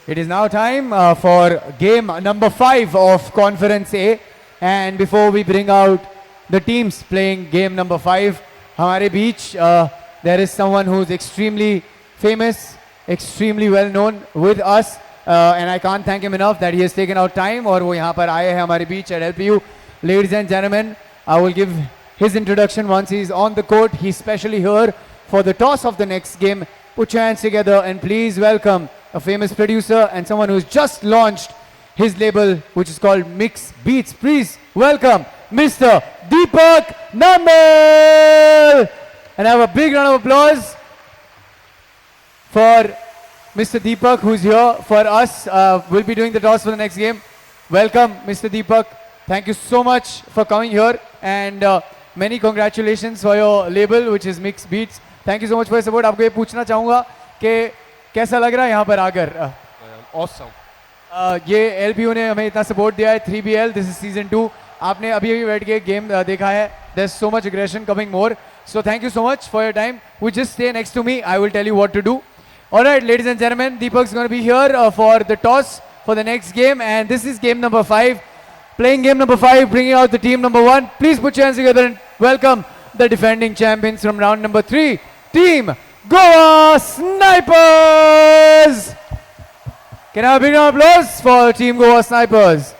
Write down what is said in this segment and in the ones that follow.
It is now time for game number 5 of Conference A. And before we bring out the teams playing game number 5, Hamare Beach, there is someone who's extremely famous, extremely well known with us. And I can't thank him enough that he has taken out time और वो यहाँ पर आए हैं हमारे बीच at LPU. Ladies and gentlemen, I will give his introduction once he's on the court. He's specially here for the toss of the next game. Put your hands together and please welcome a famous producer and someone who's just launched his label, which is called Mix Beats. Please welcome Mr. Deepak Nammal. And have a big round of applause for Mr. Deepak, who's here for us. We'll be doing the toss for the next game. Welcome, Mr. Deepak. Thank you so much for coming here, and many congratulations for your label, which is Mix Beats. Thank you so much for your support. आपको ये पूछना चाहूँगा कि कैसा लग रहा है यहाँ पर आकर? Awesome. ये LPU ने हमें इतना support दिया है. 3BL, this is season 2. आपने अभी बैठ के game देखा है. There's so much aggression coming more. So thank you so much for your time. We just stay next to me. I will tell you what to do. All right, ladies and gentlemen, Deepak's going to be here for the toss for the next game, and this is game number 5. Playing game number 5, bringing out the team number 1. Please put your hands together and welcome the defending champions from round number 3, Team Goa Snipers. Can I have a big round of applause for Team Goa Snipers?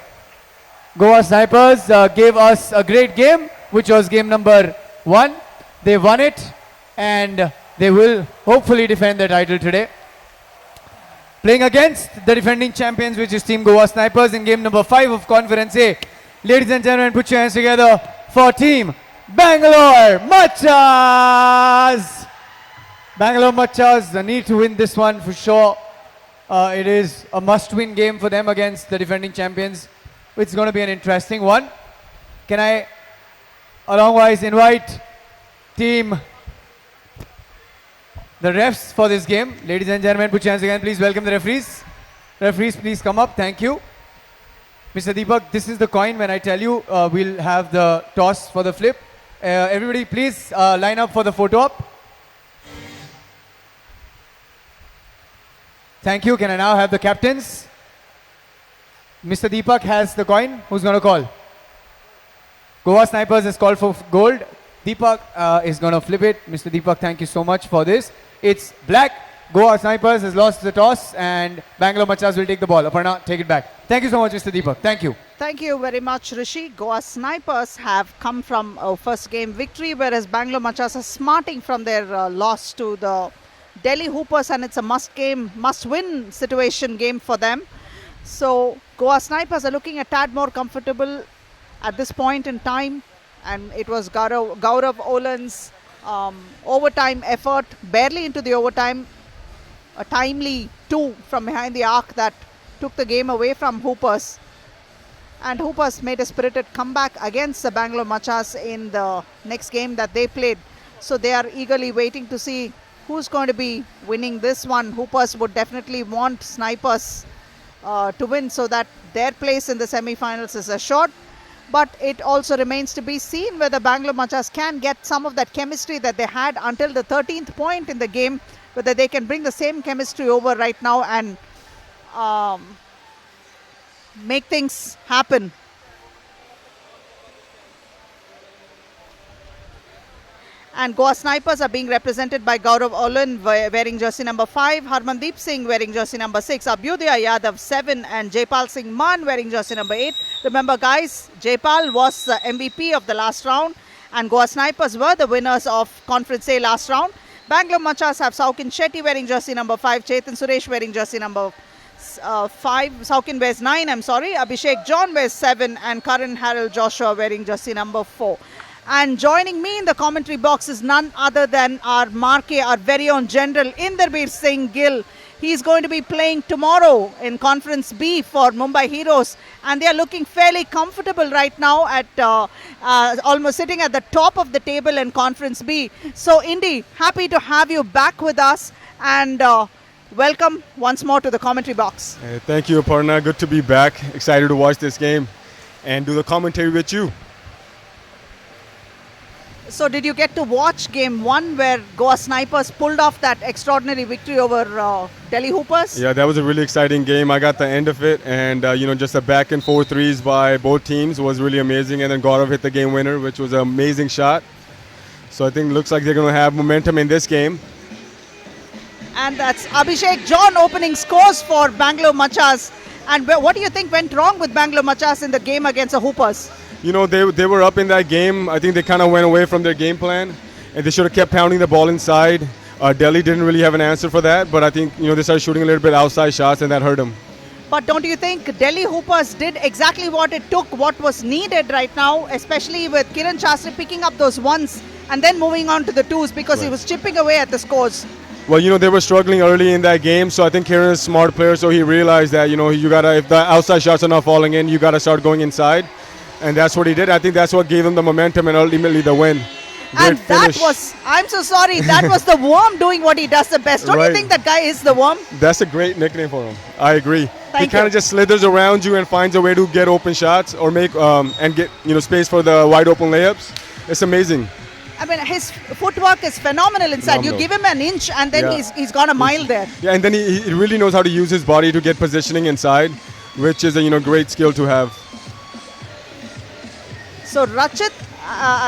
Goa Snipers gave us a great game, which was game number 1. They won it, and they will hopefully defend their title today. Playing against the defending champions, which is Team Goa Snipers in game number 5 of Conference A. Ladies and gentlemen, put your hands together for Team Bangalore Machas. Bangalore Machas need to win this one for sure. It is a must-win game for them against the defending champions. It's going to be an interesting one. Can I, alongwise, invite the refs for this game. Ladies and gentlemen, put your hands again. Please welcome the referees. Referees, please come up. Thank you. Mr. Deepak, this is the coin. When I tell you, we'll have the toss for the flip. Everybody, please line up for the photo op. Thank you. Can I now have the captains? Mr. Deepak has the coin. Who's going to call? Goa Snipers has called for gold. Deepak is going to flip it. Mr. Deepak, thank you so much for this. It's black. Goa Snipers has lost the toss, and Bangalore Machas will take the ball. Aparna, take it back. Thank you so much, Mr. Deepak. Thank you. Thank you very much, Rishi. Goa Snipers have come from a first game victory, whereas Bangalore Machas are smarting from their loss to the Delhi Hoopers, and it's a must-win situation game for them. So Goa Snipers are looking a tad more comfortable at this point in time. And it was Gaurav Olan's overtime effort, barely into the overtime, a timely 2 from behind the arc that took the game away from Hoopers. And Hoopers made a spirited comeback against the Bangalore Machas in the next game that they played. So they are eagerly waiting to see who's going to be winning this one. Hoopers would definitely want Snipers to win so that their place in the semi-finals is assured. But it also remains to be seen whether Bangalore Machas can get some of that chemistry that they had until the 13th point in the game, whether they can bring the same chemistry over right now and make things happen. And Goa Snipers are being represented by Gaurav Olan wearing jersey number 5, Harmandeep Singh wearing jersey number 6, Abhyudaya Yadav 7, and Jaipal Singh Man wearing jersey number 8. Remember guys, Jaipal was the MVP of the last round, and Goa Snipers were the winners of Conference A last round. Bangalore Machas have Saukin Shetty wearing jersey number 5, Chetan Suresh wearing jersey number 5, Saukin wears 9, Abhishek John wears 7, and Karan Harold Joshua wearing jersey number 4. And joining me in the commentary box is none other than our marquee, our very own General Inderbir Singh Gill. He's going to be playing tomorrow in Conference B for Mumbai Heroes, and they are looking fairly comfortable right now at almost sitting at the top of the table in Conference B. So Indy, happy to have you back with us, and welcome once more to the commentary box. Thank you, Aparna. Good to be back. Excited to watch this game and do the commentary with you. So did you get to watch game 1 where Goa Snipers pulled off that extraordinary victory over Delhi Hoopers? Yeah, that was a really exciting game. I got the end of it, and just the back and forth threes by both teams was really amazing. And then Gaurav hit the game winner, which was an amazing shot. So I think it looks like they're going to have momentum in this game. And that's Abhishek John opening scores for Bangalore Machas. And what do you think went wrong with Bangalore Machas in the game against the Hoopers? They were up in that game. I think they kind of went away from their game plan, and they should have kept pounding the ball inside. Delhi didn't really have an answer for that, but I think they started shooting a little bit outside shots, and that hurt them. But don't you think Delhi Hoopers did exactly what it took, what was needed right now, especially with Kiran Shastri picking up those ones and then moving on to the twos because he was chipping away at the scores? Well, they were struggling early in that game, so I think Kiran is a smart player, so he realized that, you gotta, if the outside shots are not falling in, you gotta start going inside. And that's what he did. I think that's what gave him the momentum and ultimately the win. And that was, I'm so sorry, that was the worm doing what he does the best. Don't you think that guy is the worm? That's a great nickname for him. I agree. He kind of just slithers around you and finds a way to get open shots or make and get space for the wide open layups. It's amazing. I mean, his footwork is phenomenal inside. You give him an inch and then he's gone a mile there. Yeah, and then he really knows how to use his body to get positioning inside, which is a great skill to have. So Rachit,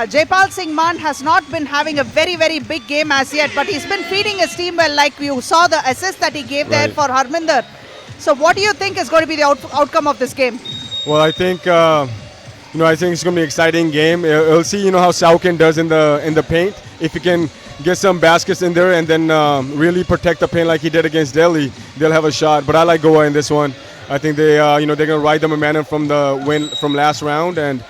Jaipal Singh Mann has not been having a very, very big game as yet, but he's been feeding his team well, like you saw the assist that he gave there for Harminder. So what do you think is going to be the outcome of this game? Well, I think I think it's going to be an exciting game. We'll see how Saukin does in the paint. If he can get some baskets in there and then really protect the paint like he did against Delhi, they'll have a shot. But I like Goa in this one. I think they they're going to ride the momentum from the win from last round, and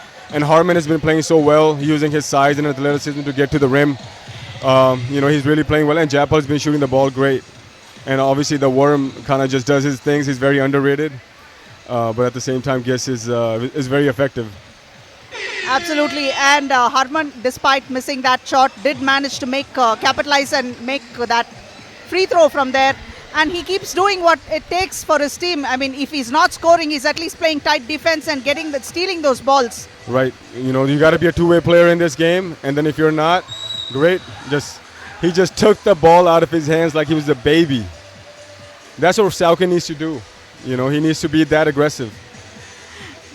Harman has been playing so well, using his size and athleticism to get to the rim. He's really playing well, and Jaipal has been shooting the ball great. And obviously the Worm kind of just does his things. He's very underrated, but at the same time, Guess is very effective. Absolutely, and Harman, despite missing that shot, did manage to capitalize and make that free throw from there. And he keeps doing what it takes for his team. I mean, if he's not scoring, he's at least playing tight defense and stealing those balls. Right. You got to be a two-way player in this game. And then if you're not, great. He just took the ball out of his hands like he was a baby. That's what Saukin needs to do. He needs to be that aggressive.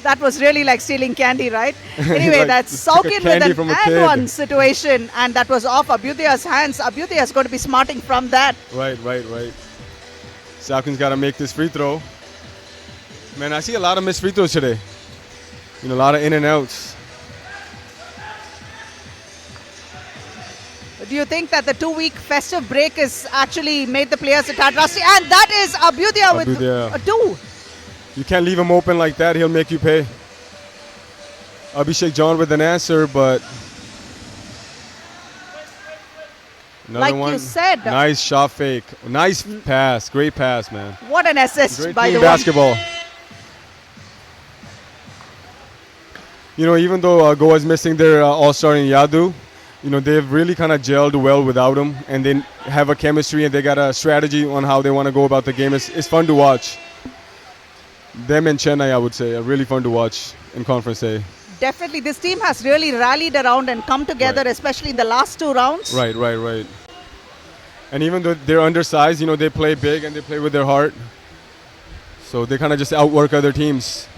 That was really like stealing candy, right? Anyway, that's Saukin with an and-one situation. And that was off Abhyudaya's hands. Abhyudaya is going to be smarting from that. Right. Saukin's got to make this free throw. Man, I see a lot of missed free throws today. A lot of in and outs. Do you think that the 2-week festive break has actually made the players a tad rusty? And that is Abhyudaya with a 2. You can't leave him open like that. He'll make you pay. Abhishek John with an answer, but another like one. You said. Nice shot fake. Nice pass. Great pass, man. What an assist Great by the basketball. Even though Goa is missing their all-star in Yadu, they've really kind of gelled well without him, and they have a chemistry and they got a strategy on how they want to go about the game. It's fun to watch. Them and Chennai, I would say, are really fun to watch in Conference A. Definitely. This team has really rallied around and come together, especially in the last 2 rounds. Right. And even though they're undersized, they play big and they play with their heart. So they kind of just outwork other teams.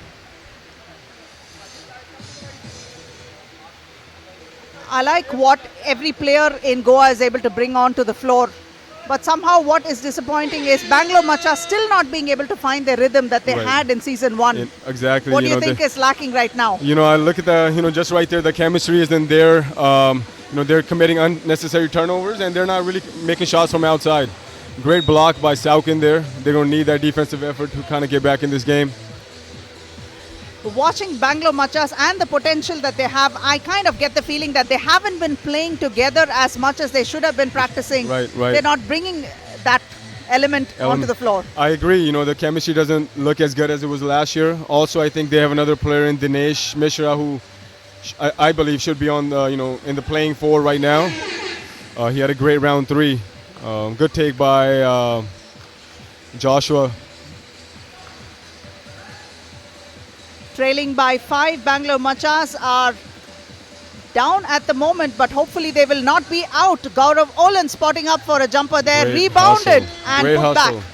I like what every player in Goa is able to bring onto the floor. But somehow what is disappointing is Bangalore Macha still not being able to find the rhythm that they had in season 1. Exactly. What do you think is lacking right now? I look at the, just right there, the chemistry isn't there. They're committing unnecessary turnovers and they're not really making shots from outside. Great block by Saukin there. They're going to need that defensive effort to kind of get back in this game. Watching Bangalore Machas and the potential that they have, I kind of get the feeling that they haven't been playing together as much as they should have been practicing. Right. They're not bringing that element onto the floor. I agree. The chemistry doesn't look as good as it was last year. Also, I think they have another player in Dinesh Mishra who I believe should be on the, in the playing 4 right now. He had a great round 3. Good take by Joshua. Trailing by 5, Bangalore Machas are down at the moment, but hopefully they will not be out. Gaurav Olan spotting up for a jumper there, Great rebounded hustle. and Great put hustle. back.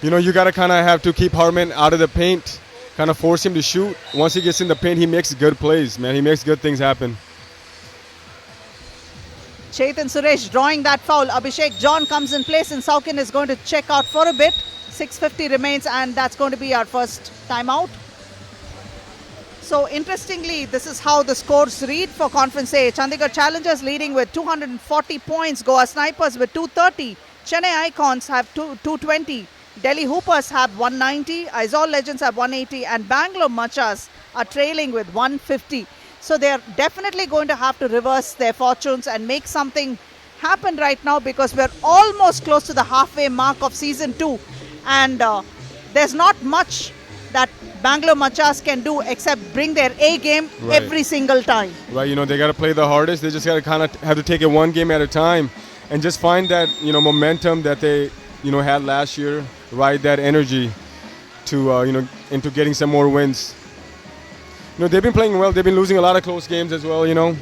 You know, you got to kind of have to keep Harman out of the paint, kind of force him to shoot. Once he gets in the paint, he makes good plays, man. He makes good things happen. Chetan Suresh drawing that foul. Abhishek John comes in place and Saukin is going to check out for a bit. 6:50 remains and that's going to be our first timeout. So interestingly, this is how the scores read for Conference A. Chandigarh Challengers leading with 240 points. Goa Snipers with 230. Chennai Icons have 220. Delhi Hoopers have 190. Aizawl Legends have 180. And Bangalore Machas are trailing with 150. So they are definitely going to have to reverse their fortunes and make something happen right now, because we're almost close to the halfway mark of season 2. And there's not much that Bangalore Machas can do except bring their A game Right. every single time. Right, you know, they got to play the hardest. They just got to kind of have to take it one game at a time and just find that, you know, momentum that they, you know, had last year, ride that energy to, you know, into getting some more wins. You know, they've been playing well. They've been losing a lot of close games as well, you know.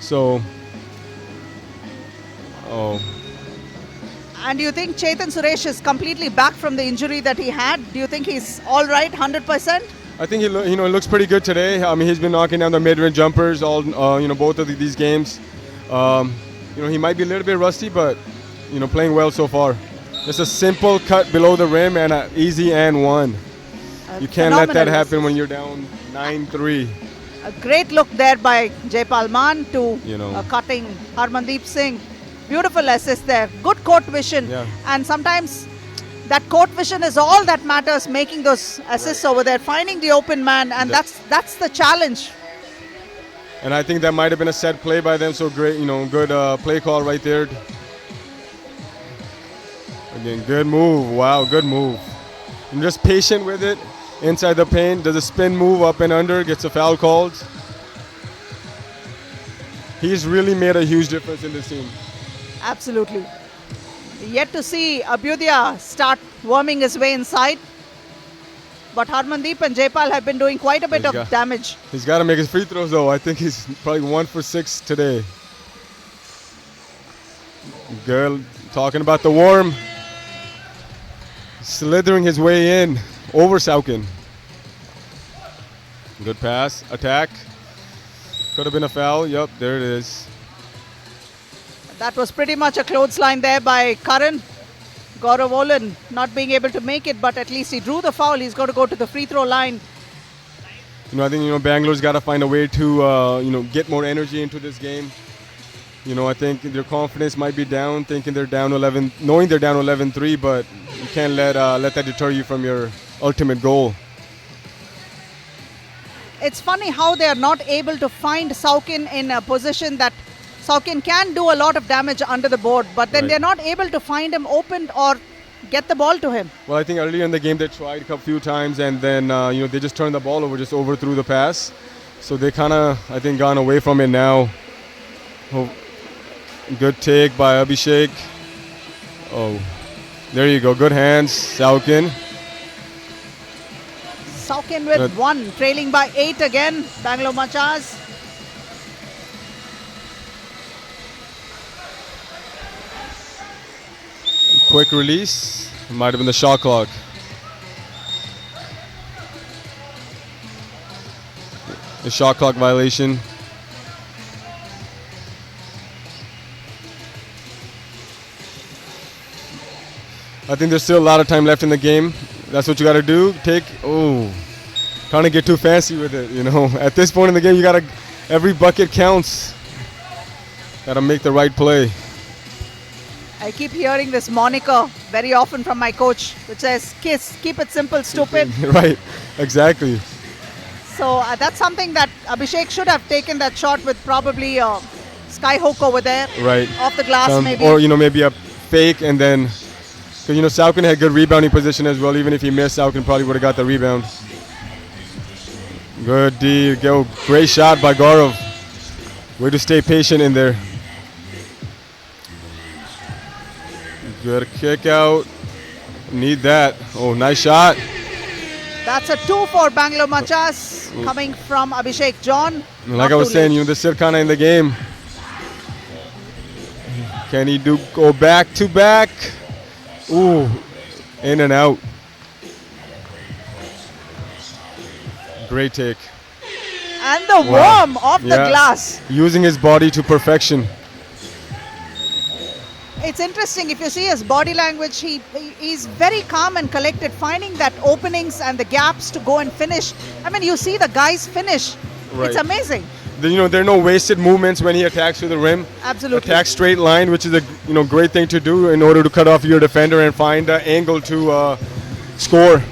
So, And do you think Chetan Suresh is completely back from the injury that he had? Do you think he's all right, 100%? I think he looks pretty good today. I mean, he's been knocking down the mid-range jumpers all, you know, both of these games. You know, he might be a little bit rusty, but, you know, playing well so far. Just a simple cut below the rim and an easy and one. You can't let that happen when you're down 9-3. A great look there by Jaipal Man to You know. cutting Harmandeep Singh. Beautiful assist there. Good court vision. Yeah. And sometimes that court vision is all that matters, making those assists over there, finding the open man, and that's the challenge. And I think that might have been a set play by them. So great, you know, good play call right there. Again, good move. Wow, good move. I'm just patient with it. Inside the paint, does a spin move up and under, gets a foul called. He's really made a huge difference in this team. Absolutely. Yet to see Abhyudaya start worming his way inside. But Harmandeep and Jaipal have been doing quite a bit of damage. He's got to make his free throws, though. I think he's probably 1 for 6 today. Good. Talking about the worm. Slithering his way in over Saukin. Good pass. Attack. Could have been a foul. Yep, there it is. That was pretty much a clothesline there by Karan. Gaurav Olan not being able to make it, but at least he drew the foul. He's got to go to the free throw line. You know, I think, you know, Bangalore's got to find a way to, you know, get more energy into this game. You know, I think their confidence might be down, thinking they're down 11, knowing they're down 11-3, but you can't let that deter you from your ultimate goal. It's funny how they are not able to find Saukin in a position that Saukin can do a lot of damage under the board, but then Right. they're not able to find him open or get the ball to him. Well, I think earlier in the game they tried a few times, and then you know, they just turned the ball over, just overthrew the pass. So they kind of, I think, gone away from it now. Oh, good take by Abhishek. Oh, there you go. Good hands, Saukin. Saukin with 1, trailing by 8 again. Bangalore Machas. Quick release. It might have been the shot clock. The shot clock violation. I think there's still a lot of time left in the game. That's what you got to do. Trying to get too fancy with it, you know. At this point in the game, you got to, every bucket counts. Got to make the right play. I keep hearing this moniker very often from my coach, which says, "Kiss, keep it simple, stupid." Right, exactly. So that's something that Abhishek should have taken that shot with probably a sky hook over there. Right. Off the glass maybe. Or, you know, maybe a fake and then, because, you know, Saukin had good rebounding position as well. Even if he missed, Saukin probably would have got the rebound. Good D. Go. Great shot by Gaurav. Way to stay patient in there. Good kick out. Need that. Oh, nice shot. That's a 2 for Bangalore Machas coming from Abhishek John. Like Not I was too saying, late. they're still kind of in the game. Can he go back to back? Ooh, in and out. Great take. And the Wow. worm off the Yeah. glass. Using his body to perfection. It's interesting, if you see his body language, he's very calm and collected, finding that openings and the gaps to go and finish. I mean, you see the guys finish. Right. It's amazing. There are no wasted movements when he attacks to the rim. Absolutely. Attack straight line, which is a great thing to do in order to cut off your defender and find an angle to score.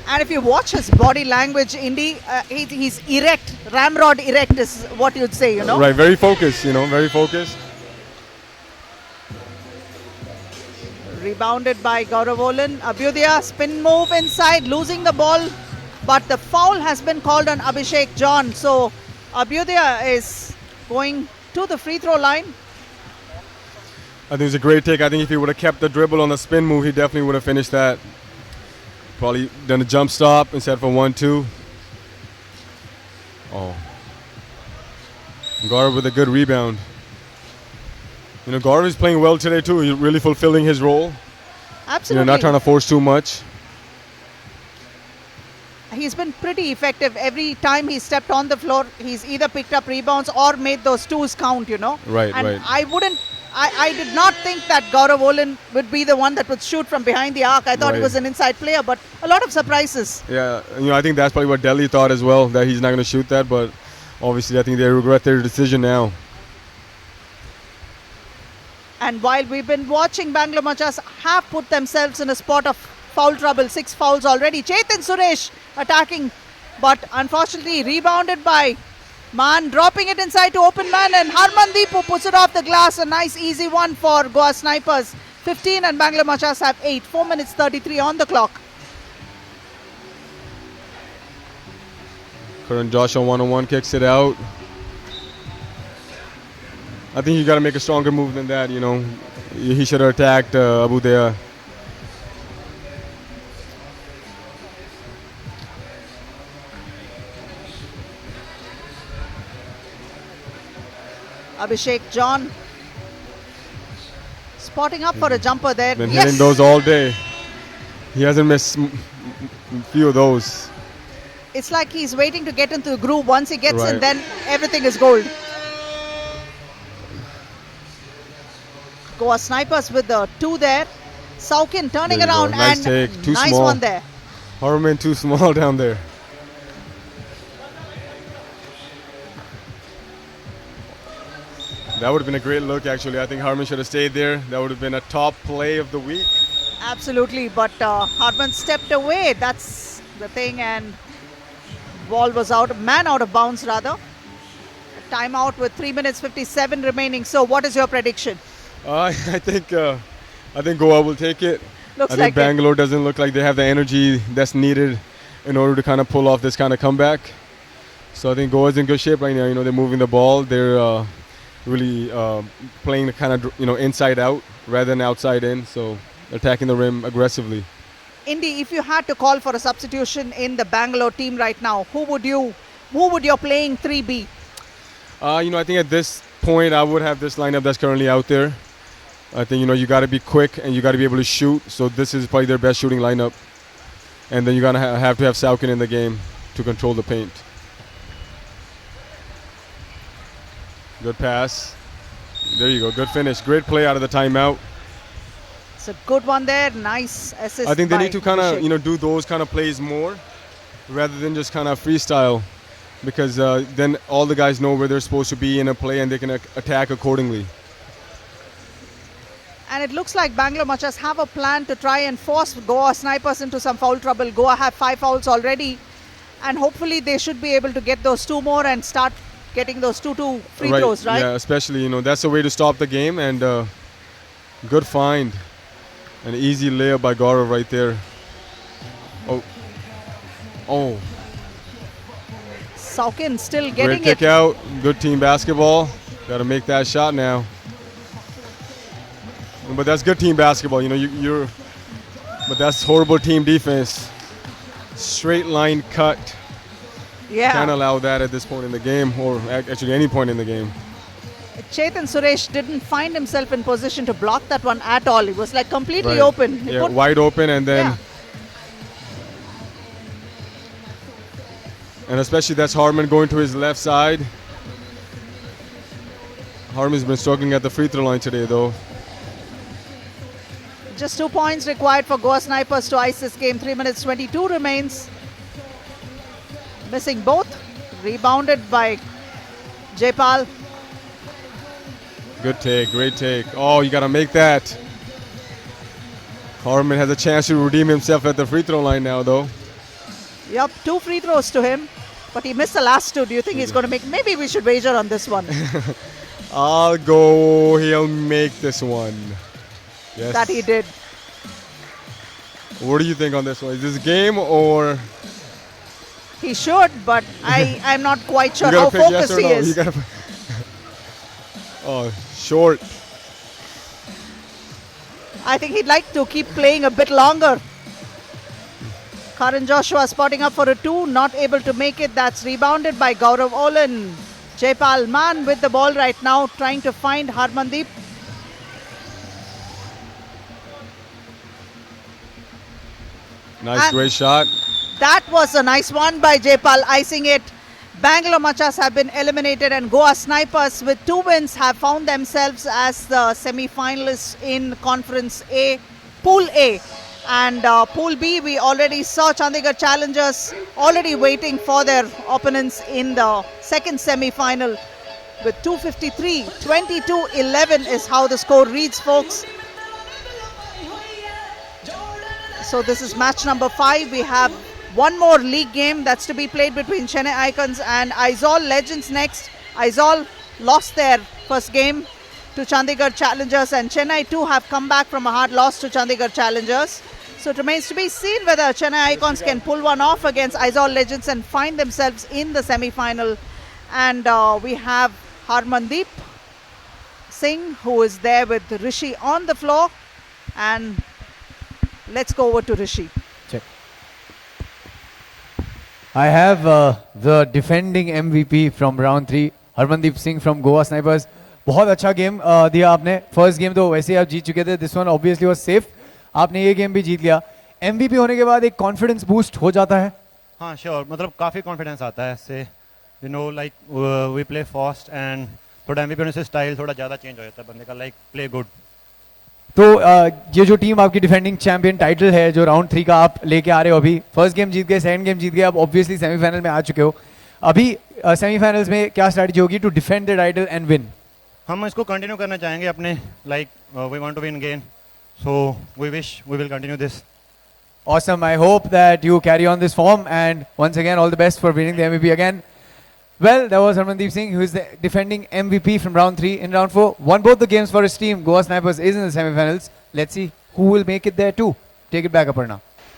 And if you watch his body language, Indy, he's erect. Ramrod erect is what you'd say, you know. Right, very focused, very focused. Rebounded by Gaurav Olan. Abhyudaya spin move inside, losing the ball. But the foul has been called on Abhishek John. So Abhyudaya is going to the free throw line. I think it's a great take. I think if he would have kept the dribble on the spin move, he definitely would have finished that. Probably done a jump stop instead of a 1-2. Oh. Gaurav with a good rebound. Gaurav is playing well today too. He's really fulfilling his role. Absolutely. Not trying to force too much. He's been pretty effective. Every time he stepped on the floor, he's either picked up rebounds or made those twos count, Right, and right. I did not think that Gaurav Olan would be the one that would shoot from behind the arc. I thought he Right. was an inside player, but a lot of surprises. Yeah, I think that's probably what Delhi thought as well, that he's not going to shoot that, but obviously I think they regret their decision now. And while we've been watching, Bangalore Machas have put themselves in a spot of foul trouble. 6 fouls already. Chetan Suresh attacking, but unfortunately rebounded by Man, dropping it inside to open man, and Harmandeep who puts it off the glass. A nice easy one for Goa Snipers. 15 and Bangalore Machas have 8. 4 minutes 33 on the clock. Current Joshua 1-on-1 kicks it out. I think you got to make a stronger move than that, He should have attacked Abhyudaya. Abhishek John spotting up for a jumper there. Been hitting those all day. He hasn't missed a few of those. It's like he's waiting to get into the groove. Once he gets in, Right. then everything is gold. Goa Snipers with the 2 there. Saukin turning There you go. around, Nice and take. Too nice small. one there. Harman too small down there. That would have been a great look, actually. I think Harman should have stayed there. That would have been a top play of the week. Absolutely, but Harman stepped away. That's the thing, and ball was out. Man out of bounds, rather. Timeout with 3 minutes 57 remaining. So, what is your prediction? I think Goa will take it. Looks I like think Bangalore doesn't look like they have the energy that's needed in order to kind of pull off this kind of comeback. So I think Goa's in good shape right now. They're moving the ball. They're really playing the kind of inside out rather than outside in. So attacking the rim aggressively. Indy, if you had to call for a substitution in the Bangalore team right now, who would your playing 3 be? I think at this point I would have this lineup that's currently out there. I think you got to be quick and you got to be able to shoot. So this is probably their best shooting lineup. And then you're gonna have to have Saukin in the game to control the paint. Good pass. There you go. Good finish. Great play out of the timeout. It's a good one there. Nice assist. I think they by need to kind of Abhishek. do those kind of plays more rather than just kind of freestyle, because then all the guys know where they're supposed to be in a play and they can attack accordingly. And it looks like Bangalore Machas have a plan to try and force Goa Snipers into some foul trouble. Goa have 5 fouls already, and hopefully they should be able to get those 2 more and start getting those 2 free throws, right? Yeah, especially that's the way to stop the game. And good find, an easy layup by Gaurav right there. Oh, Saukin still great getting kick it. out. Good team basketball. Got to make that shot now. But that's good team basketball. But that's horrible team defense. straight line cut. Yeah. Can't allow that at this point in the game, or actually any point in the game. Chetan Suresh didn't find himself in position to block that one at all. He was like completely Right. open. He Yeah, put- wide open, and then, Yeah. and especially that's Harman going to his left side. Harman's been struggling at the free throw line today, though. Just 2 points required for Goa Snipers to ice this game. 3 minutes 22 remains. Missing both. Rebounded by Jaipal. Good take, great take. Oh, you gotta make that. Harman has a chance to redeem himself at the free throw line now, though. Yup, 2 free throws to him. But he missed the last 2. Do you think he's going to make? Maybe we should wager on this one. I'll go. He'll make this one. Yes. That he did. What do you think on this one? Is this game or He should, but I'm not quite sure you gotta how pick yes focused or he no? is. You gotta. Oh, short. I think he'd like to keep playing a bit longer. Karan Joshua spotting up for a 2, not able to make it. That's rebounded by Gaurav Olan. Jaipal Man with the ball right now, trying to find Harmandeep. Nice, And- great shot. That was a nice one by Jaipal, icing it. Bangalore Machas have been eliminated, and Goa Snipers with 2 wins have found themselves as the semi-finalists in Conference A, Pool A. And Pool B, we already saw Chandigarh Challengers already waiting for their opponents in the second semi-final with 253. 22-11 is how the score reads, folks. So this is match number 5. We have one more league game that's to be played between Chennai Icons and Aizawl Legends next. Aizawl lost their first game to Chandigarh Challengers, and Chennai too have come back from a hard loss to Chandigarh Challengers. So it remains to be seen whether Chennai Icons can pull one off against Aizawl Legends and find themselves in the semi-final. And we have Harmandeep Singh, who is there with Rishi on the floor. And let's go over to Rishi. Check. I have the defending MVP from round 3, Harmandeep Singh from Goa Snipers. बहुत अच्छा game दिया आपने. First game तो वैसे ही आप जीत चुके थे. This one obviously was safe. आपने ये गेम भी जीत लिया. MVP होने के बाद एक कॉन्फिडेंस बूस्ट हो जाता है. हाँ श्योर, मतलब काफ़ी कॉन्फिडेंस आता है इससे. You know like we play fast and थोड़ा MVP होने से स्टाइल थोड़ा ज़्यादा चेंज हो जाता है बंदे का, लाइक प्ले गुड. तो ये जो टीम आपकी डिफेंडिंग चैंपियन टाइटल है, जो राउंड 3 का आप लेके आ रहे हो अभी, फर्स्ट गेम जीत गए, सेकंड गेम जीत गए, आप ऑब्वियसली सेमीफाइनल में आ चुके हो. अभी सेमीफाइनल्स में क्या स्ट्रैटेजी होगी to defend the title and win? हम इसको कंटिन्यू करना चाहेंगे अपने, like we want to win again, so we wish we will continue this. Awesome. I hope that you carry on this form, and once again, all the best for winning the MVP again. Well, that was Harmandeep Singh, who is the defending MVP from round 3. In round 4, won both the games for his team. Goa Snipers is in the semi-finals. Let's see who will make it there too. Take it back, Aparna.